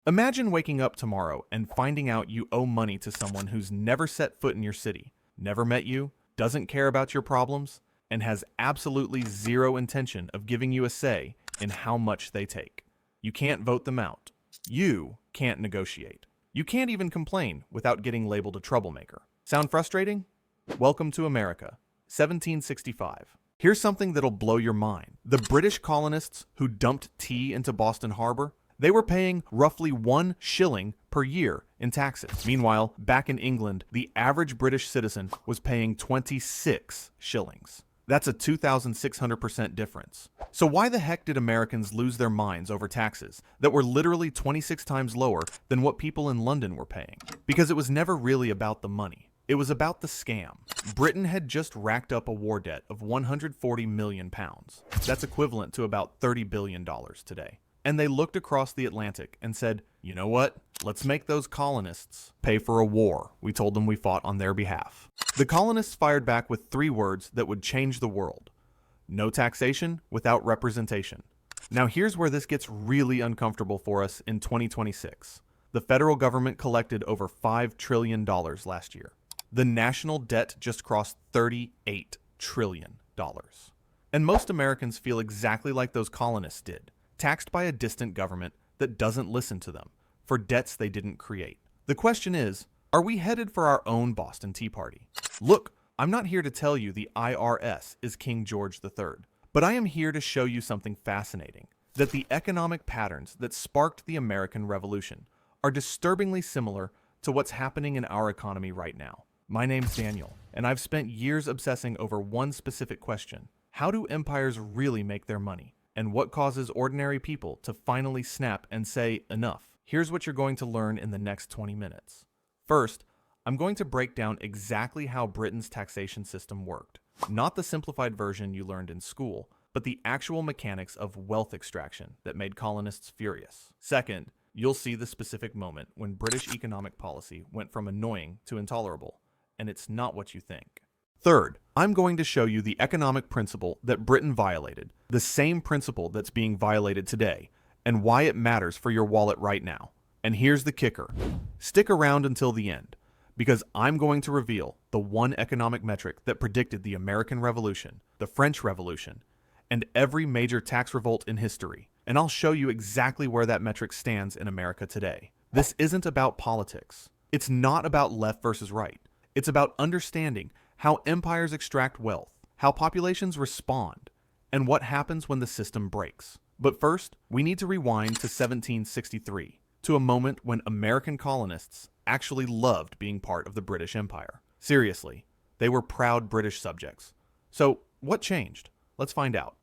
Imagine waking up tomorrow and finding out you owe money to someone who's never set foot in your city, never met you, doesn't care about your problems, and has absolutely zero intention of giving you a say in how much they take. You can't vote them out. You can't negotiate. You can't even complain without getting labeled a troublemaker. Sound frustrating? Welcome to America, 1765. Here's something that'll blow your mind. The British colonists who dumped tea into Boston Harbor, they were paying roughly 1 shilling per year in taxes. Meanwhile, back in England, the average British citizen was paying 26 shillings. That's a 2,600% difference. So why the heck did Americans lose their minds over taxes that were literally 26 times lower than what people in London were paying? Because it was never really about the money. It was about the scam. Britain had just racked up a war debt of 140 million pounds. That's equivalent to about $30 billion today. And they looked across the Atlantic and said, you know what? Let's make those colonists pay for a war we told them we fought on their behalf. The colonists fired back with 3 words that would change the world. No taxation without representation. Now here's where this gets really uncomfortable for us in 2026. The federal government collected over $5 trillion last year. The national debt just crossed $38 trillion. And most Americans feel exactly like those colonists did, taxed by a distant government that doesn't listen to them for debts they didn't create. The question is, are we headed for our own Boston Tea Party? Look, I'm not here to tell you the IRS is King George III, but I am here to show you something fascinating, that the economic patterns that sparked the American Revolution are disturbingly similar to what's happening in our economy right now. My name's Daniel, and I've spent years obsessing over one specific question. How do empires really make their money? And what causes ordinary people to finally snap and say enough? Here's what you're going to learn in the next 20 minutes. First, I'm going to break down exactly how Britain's taxation system worked. Not the simplified version you learned in school, but the actual mechanics of wealth extraction that made colonists furious. Second, you'll see the specific moment when British economic policy went from annoying to intolerable, and it's not what you think. Third, I'm going to show you the economic principle that Britain violated, the same principle that's being violated today, and why it matters for your wallet right now. And here's the kicker. Stick around until the end, because I'm going to reveal the one economic metric that predicted the American Revolution, the French Revolution, and every major tax revolt in history. And I'll show you exactly where that metric stands in America today. This isn't about politics. It's not about left versus right. It's about understanding how empires extract wealth, how populations respond, and what happens when the system breaks. But first, we need to rewind to 1763, to a moment when American colonists actually loved being part of the British Empire. Seriously, they were proud British subjects. So, what changed? Let's find out.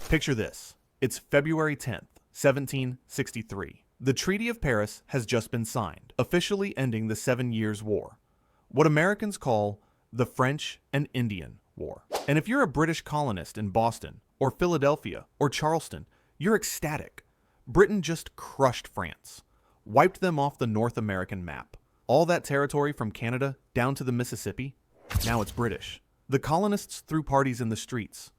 Picture this. It's February 10th, 1763. The Treaty of Paris has just been signed, officially ending the 7 Years' War, what Americans call the French and Indian War. And if you're a British colonist in Boston, or Philadelphia, or Charleston, you're ecstatic. Britain just crushed France, wiped them off the North American map. All that territory from Canada down to the Mississippi, now it's British. The colonists threw parties in the streets.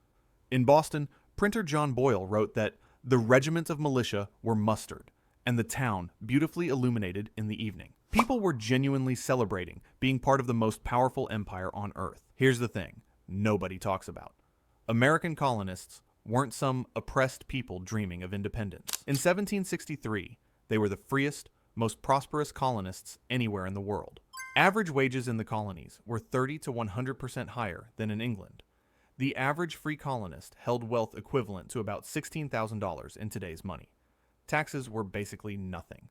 In Boston, printer John Boyle wrote that the regiment of militia were mustered, and the town beautifully illuminated in the evening. People were genuinely celebrating being part of the most powerful empire on Earth. Here's the thing nobody talks about. American colonists weren't some oppressed people dreaming of independence. In 1763, they were the freest, most prosperous colonists anywhere in the world. Average wages in the colonies were 30 to 100% higher than in England. The average free colonist held wealth equivalent to about $16,000 in today's money. Taxes were basically nothing.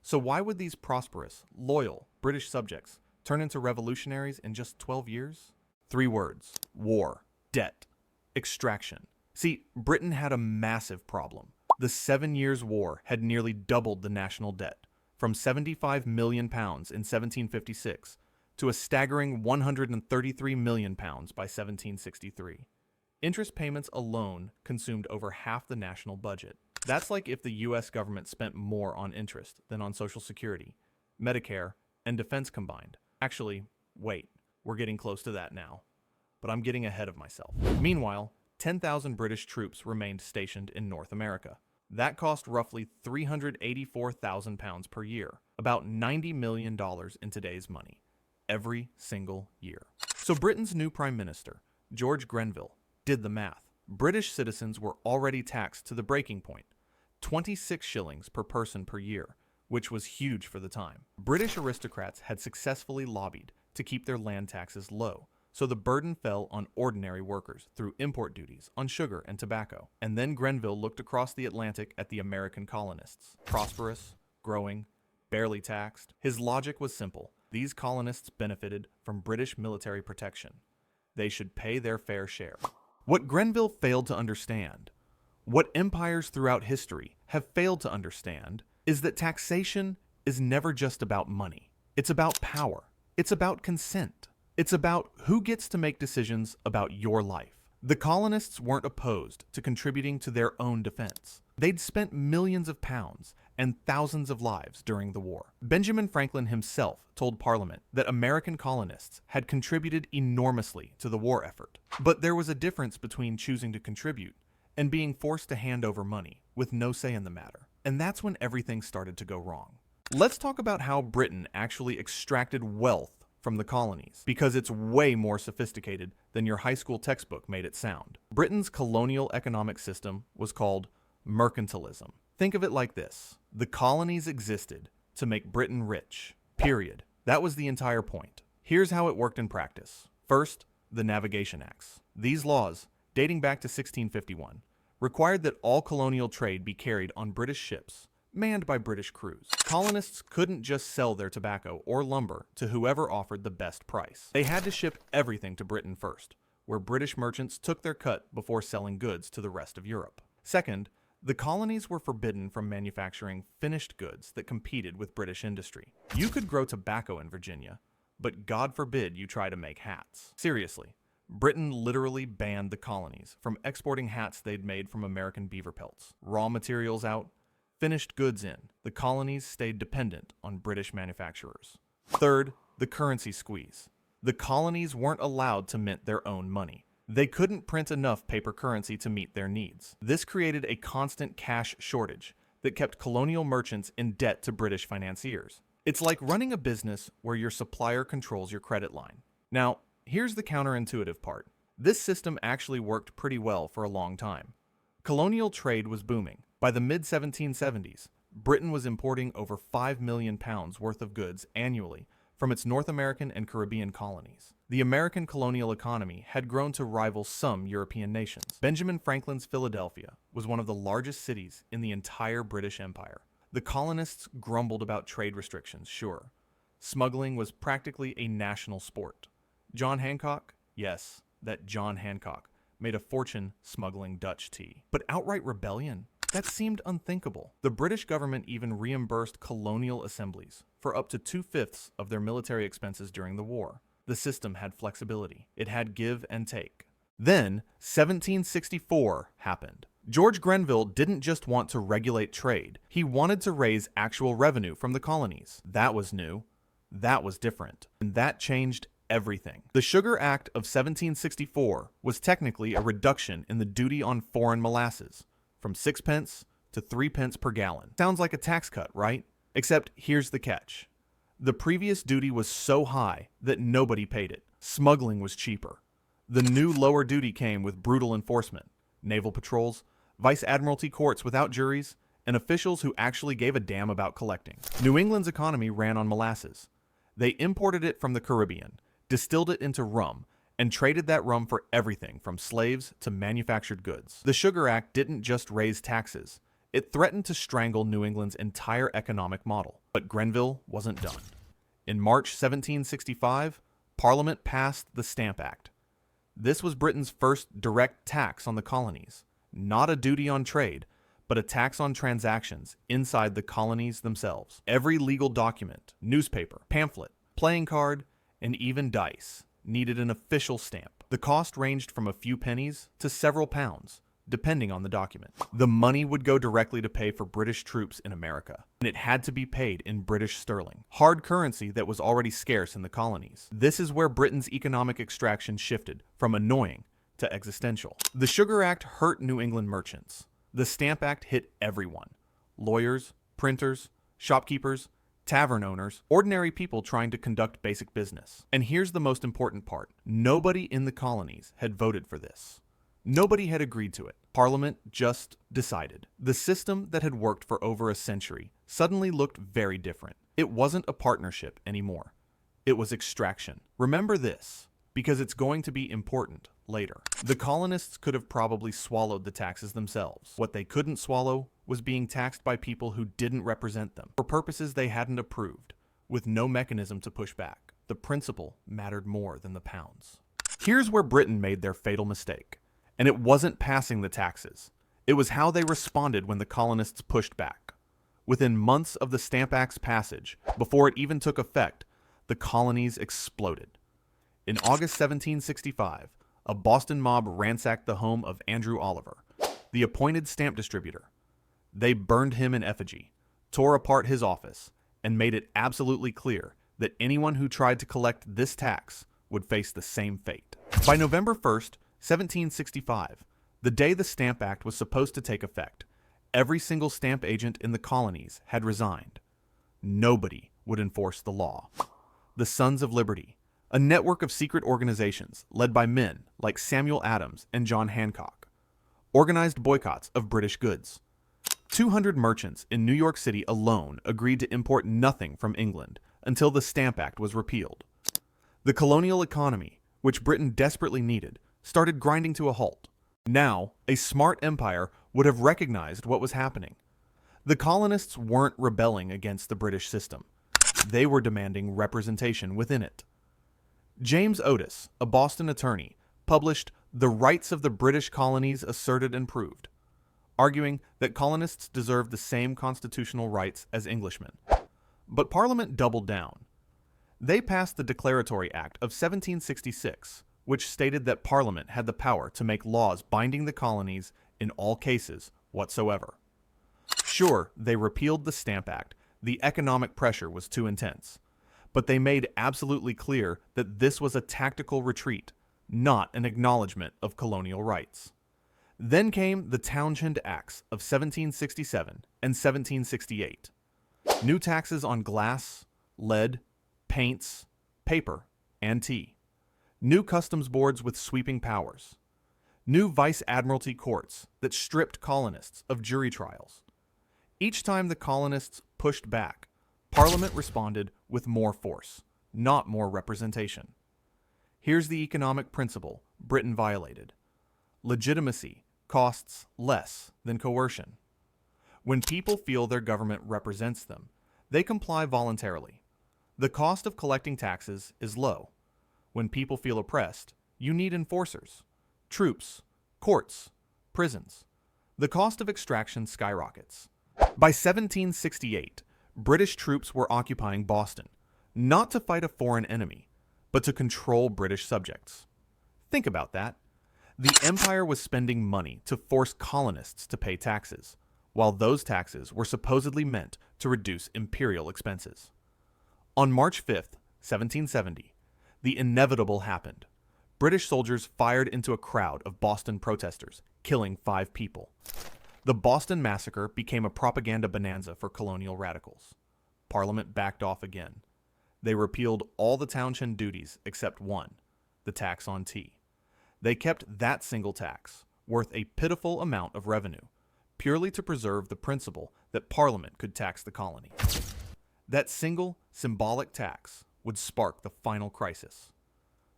So why would these prosperous, loyal British subjects turn into revolutionaries in just 12 years? 3 words: war, debt, extraction. See, Britain had a massive problem. The 7 Years' War had nearly doubled the national debt, from £75 million in 1756 to a staggering £133 million by 1763. Interest payments alone consumed over half the national budget. That's like if the US government spent more on interest than on Social Security, Medicare, and defense combined. Actually, wait, we're getting close to that now. But I'm getting ahead of myself. Meanwhile, 10,000 British troops remained stationed in North America. That cost roughly £384,000 per year, about $90 million in today's money, every single year. So Britain's new Prime Minister, George Grenville, did the math. British citizens were already taxed to the breaking point, 26 shillings per person per year, which was huge for the time. British aristocrats had successfully lobbied to keep their land taxes low, so the burden fell on ordinary workers through import duties on sugar and tobacco. And then Grenville looked across the Atlantic at the American colonists. Prosperous, growing, barely taxed. His logic was simple. These colonists benefited from British military protection. They should pay their fair share. What Grenville failed to understand, what empires throughout history have failed to understand, is that taxation is never just about money. It's about power. It's about consent. It's about who gets to make decisions about your life. The colonists weren't opposed to contributing to their own defense. They'd spent millions of pounds and thousands of lives during the war. Benjamin Franklin himself told Parliament that American colonists had contributed enormously to the war effort. But there was a difference between choosing to contribute and being forced to hand over money with no say in the matter. And that's when everything started to go wrong. Let's talk about how Britain actually extracted wealth from the colonies, because it's way more sophisticated than your high school textbook made it sound. Britain's colonial economic system was called mercantilism. Think of it like this. The colonies existed to make Britain rich, period. That was the entire point. Here's how it worked in practice. First, the Navigation Acts. These laws, dating back to 1651, required that all colonial trade be carried on British ships, manned by British crews. Colonists couldn't just sell their tobacco or lumber to whoever offered the best price. They had to ship everything to Britain first, where British merchants took their cut before selling goods to the rest of Europe. Second, the colonies were forbidden from manufacturing finished goods that competed with British industry. You could grow tobacco in Virginia, but God forbid you try to make hats. Seriously, Britain literally banned the colonies from exporting hats they'd made from American beaver pelts. Raw materials out, finished goods in. The colonies stayed dependent on British manufacturers. Third, the currency squeeze. The colonies weren't allowed to mint their own money. They couldn't print enough paper currency to meet their needs. This created a constant cash shortage that kept colonial merchants in debt to British financiers. It's like running a business where your supplier controls your credit line. Now, here's the counterintuitive part. This system actually worked pretty well for a long time. Colonial trade was booming. By the mid-1770s, Britain was importing over £5 million worth of goods annually from its North American and Caribbean colonies. The American colonial economy had grown to rival some European nations. Benjamin Franklin's Philadelphia was one of the largest cities in the entire British Empire. The colonists grumbled about trade restrictions, sure. Smuggling was practically a national sport. John Hancock? Yes, that John Hancock made a fortune smuggling Dutch tea. But outright rebellion? That seemed unthinkable. The British government even reimbursed colonial assemblies for up to 2/5 of their military expenses during the war. The system had flexibility. It had give and take. Then, 1764 happened. George Grenville didn't just want to regulate trade. He wanted to raise actual revenue from the colonies. That was new. That was different. And that changed everything. The Sugar Act of 1764 was technically a reduction in the duty on foreign molasses, from 6 pence to 3 pence per gallon. Sounds like a tax cut, right? Except here's the catch. The previous duty was so high that nobody paid it. Smuggling was cheaper. The new lower duty came with brutal enforcement, naval patrols, vice admiralty courts without juries, and officials who actually gave a damn about collecting. New England's economy ran on molasses. They imported it from the Caribbean, distilled it into rum, and traded that rum for everything from slaves to manufactured goods. The Sugar Act didn't just raise taxes. It threatened to strangle New England's entire economic model. But Grenville wasn't done. In March 1765, Parliament passed the Stamp Act. This was Britain's first direct tax on the colonies. Not a duty on trade, but a tax on transactions inside the colonies themselves. Every legal document, newspaper, pamphlet, playing card, and even dice needed an official stamp. The cost ranged from a few pennies to several pounds, depending on the document. The money would go directly to pay for British troops in America, and it had to be paid in British sterling, hard currency that was already scarce in the colonies. This is where Britain's economic extraction shifted from annoying to existential. The Sugar Act hurt New England merchants. The Stamp Act hit everyone: lawyers, printers, shopkeepers, tavern owners, ordinary people trying to conduct basic business. And here's the most important part: nobody in the colonies had voted for this. Nobody had agreed to it. Parliament just decided. The system that had worked for over a century suddenly looked very different. It wasn't a partnership anymore. It was extraction. Remember this, because it's going to be important later. The colonists could have probably swallowed the taxes themselves. What they couldn't swallow was being taxed by people who didn't represent them, for purposes they hadn't approved, with no mechanism to push back. The principle mattered more than the pounds. Here's where Britain made their fatal mistake. And it wasn't passing the taxes. It was how they responded when the colonists pushed back. Within months of the Stamp Act's passage, before it even took effect, the colonies exploded. In August 1765, a Boston mob ransacked the home of Andrew Oliver, the appointed stamp distributor. They burned him in effigy, tore apart his office, and made it absolutely clear that anyone who tried to collect this tax would face the same fate. By November 1st, 1765, the day the Stamp Act was supposed to take effect, every single stamp agent in the colonies had resigned. Nobody would enforce the law. The Sons of Liberty, a network of secret organizations led by men like Samuel Adams and John Hancock, organized boycotts of British goods. 200 merchants in New York City alone agreed to import nothing from England until the Stamp Act was repealed. The colonial economy, which Britain desperately needed, started grinding to a halt. Now, a smart empire would have recognized what was happening. The colonists weren't rebelling against the British system. They were demanding representation within it. James Otis, a Boston attorney, published The Rights of the British Colonies Asserted and Proved, arguing that colonists deserved the same constitutional rights as Englishmen. But Parliament doubled down. They passed the Declaratory Act of 1766, which stated that Parliament had the power to make laws binding the colonies in all cases whatsoever. Sure, they repealed the Stamp Act. The economic pressure was too intense. But they made absolutely clear that this was a tactical retreat, not an acknowledgement of colonial rights. Then came the Townshend Acts of 1767 and 1768. New taxes on glass, lead, paints, paper, and tea. New customs boards with sweeping powers. New vice admiralty courts that stripped colonists of jury trials. Each time the colonists pushed back, Parliament responded with more force, not more representation. Here's the economic principle Britain violated. Legitimacy costs less than coercion. When people feel their government represents them, they comply voluntarily. The cost of collecting taxes is low. When people feel oppressed, you need enforcers, troops, courts, prisons. The cost of extraction skyrockets. By 1768, British troops were occupying Boston, not to fight a foreign enemy, but to control British subjects. Think about that. The empire was spending money to force colonists to pay taxes, while those taxes were supposedly meant to reduce imperial expenses. On March 5th, 1770, the inevitable happened. British soldiers fired into a crowd of Boston protesters, killing 5 people. The Boston Massacre became a propaganda bonanza for colonial radicals. Parliament backed off again. They repealed all the Townshend duties except one, the tax on tea. They kept that single tax, worth a pitiful amount of revenue, purely to preserve the principle that Parliament could tax the colony. That single, symbolic tax would spark the final crisis.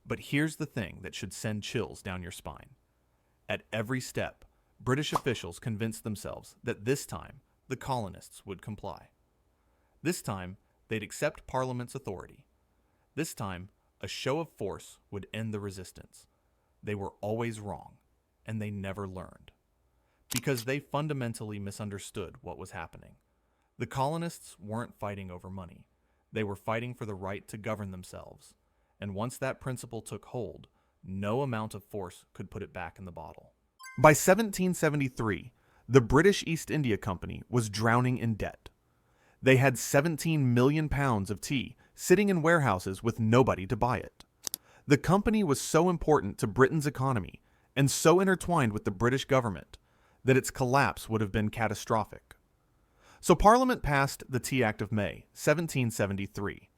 But here's the thing that should send chills down your spine. At every step, British officials convinced themselves that this time the colonists would comply. This time, they'd accept Parliament's authority. This time, a show of force would end the resistance. They were always wrong, and they never learned. Because they fundamentally misunderstood what was happening. The colonists weren't fighting over money. They were fighting for the right to govern themselves. And once that principle took hold, no amount of force could put it back in the bottle. By 1773, the British East India Company was drowning in debt. They had 17 million pounds of tea sitting in warehouses with nobody to buy it. The company was so important to Britain's economy and so intertwined with the British government that its collapse would have been catastrophic. So Parliament passed the Tea Act of May, 1773.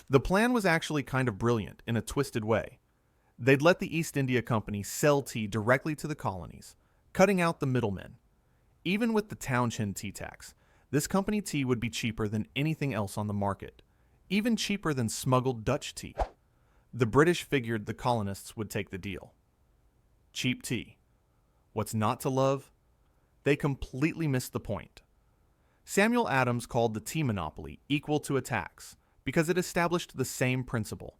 The plan was actually kind of brilliant in a twisted way. They'd let the East India Company sell tea directly to the colonies, cutting out the middlemen. Even with the Townshend tea tax, this company tea would be cheaper than anything else on the market, even cheaper than smuggled Dutch tea. The British figured the colonists would take the deal. Cheap tea. What's not to love? They completely missed the point. Samuel Adams called the tea monopoly equal to a tax because it established the same principle.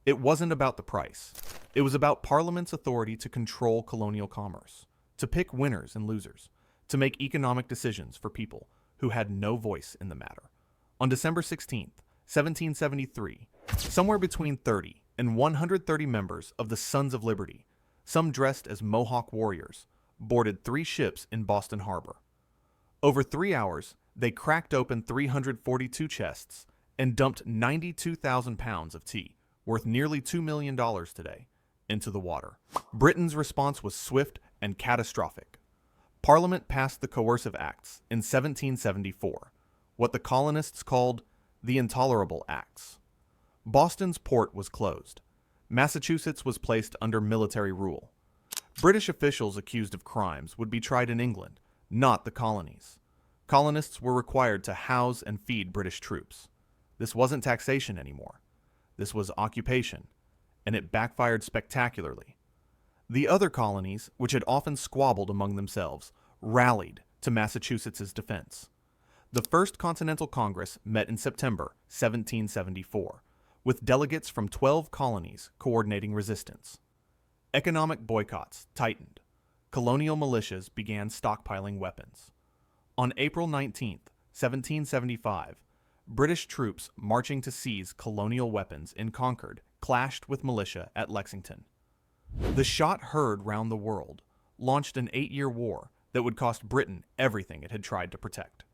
It wasn't about the price. It was about Parliament's authority to control colonial commerce, to pick winners and losers, to make economic decisions for people who had no voice in the matter. On December 16th, 1773, somewhere between 30 and 130 members of the Sons of Liberty, some dressed as Mohawk warriors, boarded 3 ships in Boston Harbor. Over 3 hours, they cracked open 342 chests and dumped 92,000 pounds of tea, worth nearly $2 million today, into the water. Britain's response was swift and catastrophic. Parliament passed the Coercive Acts in 1774, what the colonists called the Intolerable Acts. Boston's port was closed. Massachusetts was placed under military rule. British officials accused of crimes would be tried in England, not the colonies. Colonists were required to house and feed British troops. This wasn't taxation anymore. This was occupation, and it backfired spectacularly. The other colonies, which had often squabbled among themselves, rallied to Massachusetts' defense. The First Continental Congress met in September 1774, with delegates from 12 colonies coordinating resistance. Economic boycotts tightened. Colonial militias began stockpiling weapons. On April 19, 1775, British troops marching to seize colonial weapons in Concord clashed with militia at Lexington. The shot heard round the world launched an 8-year war that would cost Britain everything it had tried to protect.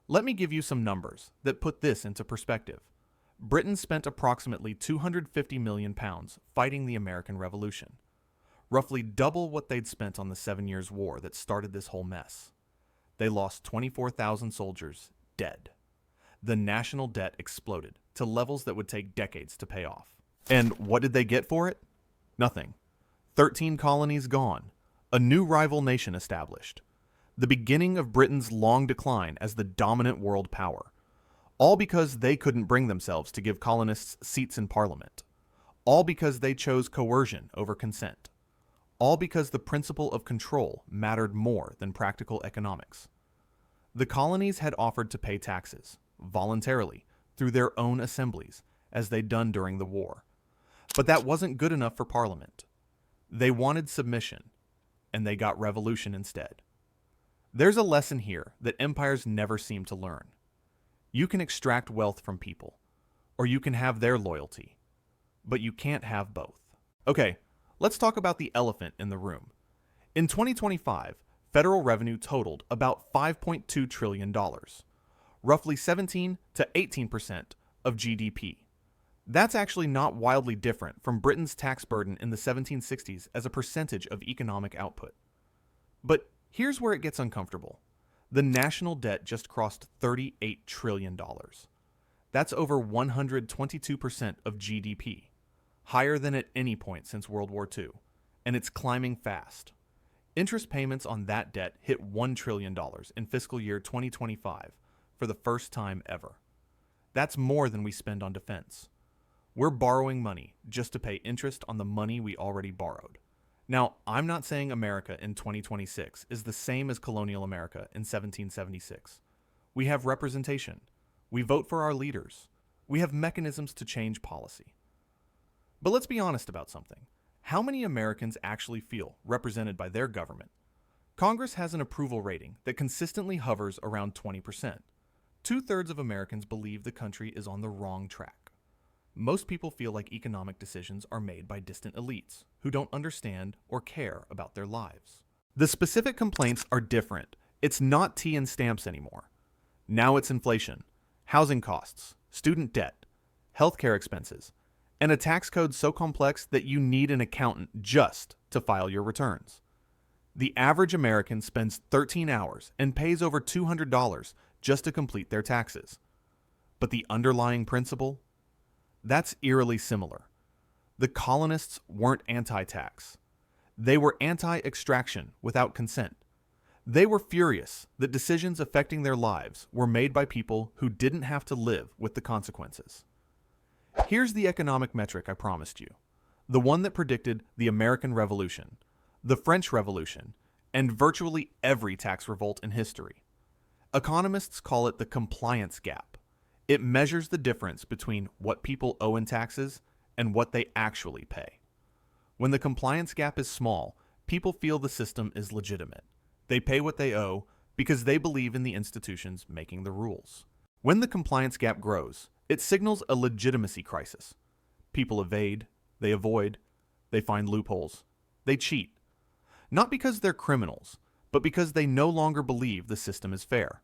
Let me give you some numbers that put this into perspective. Britain spent approximately £250 million fighting the American Revolution, roughly double what they'd spent on the 7 Years' War that started this whole mess. They lost 24,000 soldiers dead. The national debt exploded to levels that would take decades to pay off. And what did they get for it? Nothing. 13 colonies gone. A new rival nation established. The beginning of Britain's long decline as the dominant world power. All because they couldn't bring themselves to give colonists seats in Parliament. All because they chose coercion over consent. All because the principle of control mattered more than practical economics. The colonies had offered to pay taxes, voluntarily, through their own assemblies, as they'd done during the war. But that wasn't good enough for Parliament. They wanted submission, and they got revolution instead. There's a lesson here that empires never seem to learn. You can extract wealth from people, or you can have their loyalty, but you can't have both. Okay, let's talk about the elephant in the room. In 2025, federal revenue totaled about $5.2 trillion, roughly 17 to 18% of GDP. That's actually not wildly different from Britain's tax burden in the 1760s as a percentage of economic output. But here's where it gets uncomfortable. The national debt just crossed $38 trillion. That's over 122% of GDP, higher than at any point since World War II, and it's climbing fast. Interest payments on that debt hit $1 trillion in fiscal year 2025 for the first time ever. That's more than we spend on defense. We're borrowing money just to pay interest on the money we already borrowed. Now, I'm not saying America in 2026 is the same as colonial America in 1776. We have representation. We vote for our leaders. We have mechanisms to change policy. But let's be honest about something. How many Americans actually feel represented by their government? Congress has an approval rating that consistently hovers around 20%. 2/3 of Americans believe the country is on the wrong track. Most people feel like economic decisions are made by distant elites who don't understand or care about their lives. The specific complaints are different. It's not tea and stamps anymore. Now it's inflation, housing costs, student debt, healthcare expenses, and a tax code so complex that you need an accountant just to file your returns. The average American spends 13 hours and pays over $200 just to complete their taxes. But the underlying principle? That's eerily similar. The colonists weren't anti-tax. They were anti-extraction without consent. They were furious that decisions affecting their lives were made by people who didn't have to live with the consequences. Here's the economic metric I promised you, the one that predicted the American Revolution, the French Revolution, and virtually every tax revolt in history. Economists call it the compliance gap. It measures the difference between what people owe in taxes and what they actually pay. When the compliance gap is small, people feel the system is legitimate. They pay what they owe because they believe in the institutions making the rules. When the compliance gap grows, it signals a legitimacy crisis. People evade, they avoid, they find loopholes, they cheat. Not because they're criminals, but because they no longer believe the system is fair.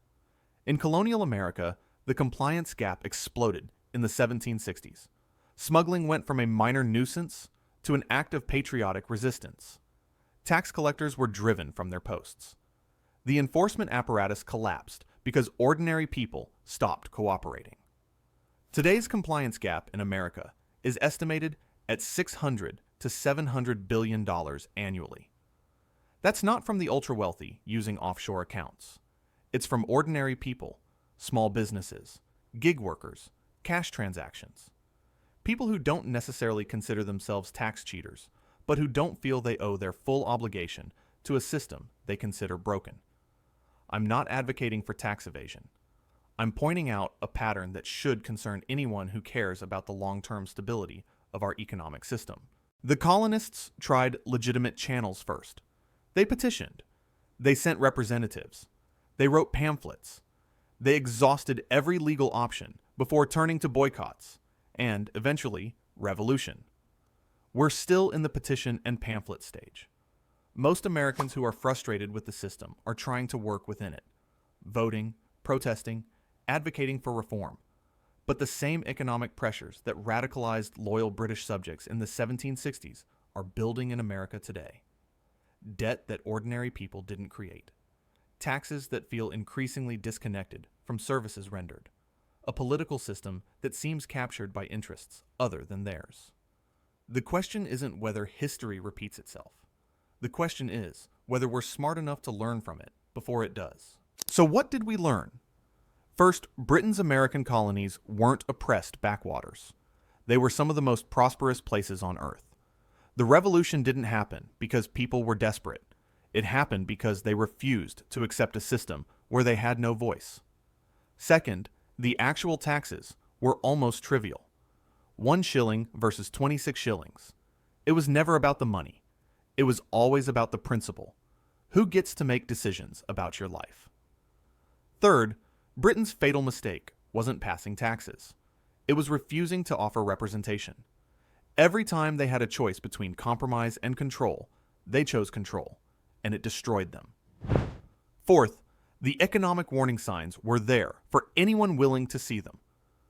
In colonial America, the compliance gap exploded in the 1760s. Smuggling went from a minor nuisance to an act of patriotic resistance. Tax collectors were driven from their posts. The enforcement apparatus collapsed because ordinary people stopped cooperating. Today's compliance gap in America is estimated at $600 to $700 billion annually. That's not from the ultra-wealthy using offshore accounts. It's from ordinary people, small businesses, gig workers, cash transactions. People who don't necessarily consider themselves tax cheaters, but who don't feel they owe their full obligation to a system they consider broken. I'm not advocating for tax evasion. I'm pointing out a pattern that should concern anyone who cares about the long-term stability of our economic system. The colonists tried legitimate channels first. They petitioned. They sent representatives. They wrote pamphlets. They exhausted every legal option before turning to boycotts and, eventually, revolution. We're still in the petition and pamphlet stage. Most Americans who are frustrated with the system are trying to work within it, voting, protesting, advocating for reform. But the same economic pressures that radicalized loyal British subjects in the 1760s are building in America today. Debt that ordinary people didn't create. Taxes that feel increasingly disconnected from services rendered. A political system that seems captured by interests other than theirs. The question isn't whether history repeats itself. The question is whether we're smart enough to learn from it before it does. So what did we learn? First, Britain's American colonies weren't oppressed backwaters. They were some of the most prosperous places on Earth. The revolution didn't happen because people were desperate. It happened because they refused to accept a system where they had no voice. Second, the actual taxes were almost trivial. 1 shilling versus 26 shillings. It was never about the money. It was always about the principle. Who gets to make decisions about your life? Third, Britain's fatal mistake wasn't passing taxes. It was refusing to offer representation. Every time they had a choice between compromise and control, they chose control, and it destroyed them. Fourth, the economic warning signs were there for anyone willing to see them.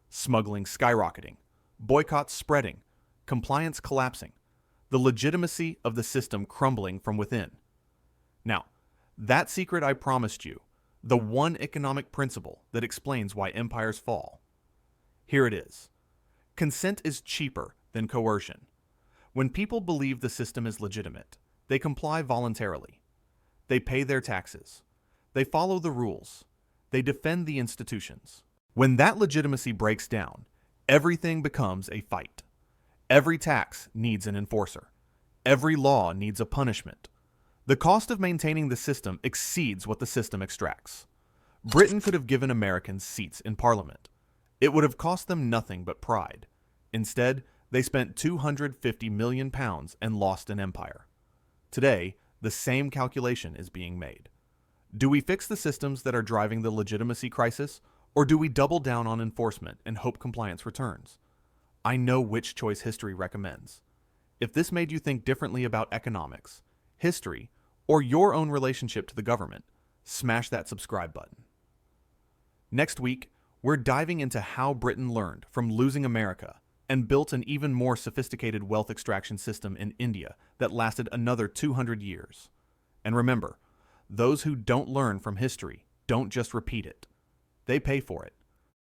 Smuggling skyrocketing, boycotts spreading, compliance collapsing, the legitimacy of the system crumbling from within. Now, that secret I promised you, the one economic principle that explains why empires fall. Here it is. Consent is cheaper than coercion. When people believe the system is legitimate, they comply voluntarily. They pay their taxes. They follow the rules. They defend the institutions. When that legitimacy breaks down, everything becomes a fight. Every tax needs an enforcer. Every law needs a punishment. The cost of maintaining the system exceeds what the system extracts. Britain could have given Americans seats in Parliament. It would have cost them nothing but pride. Instead, they spent £250 million and lost an empire. Today, the same calculation is being made. Do we fix the systems that are driving the legitimacy crisis, or do we double down on enforcement and hope compliance returns? I know which choice history recommends. If this made you think differently about economics, history, or your own relationship to the government, smash that subscribe button. Next week, we're diving into how Britain learned from losing America and built an even more sophisticated wealth extraction system in India that lasted another 200 years. And remember, those who don't learn from history don't just repeat it. They pay for it.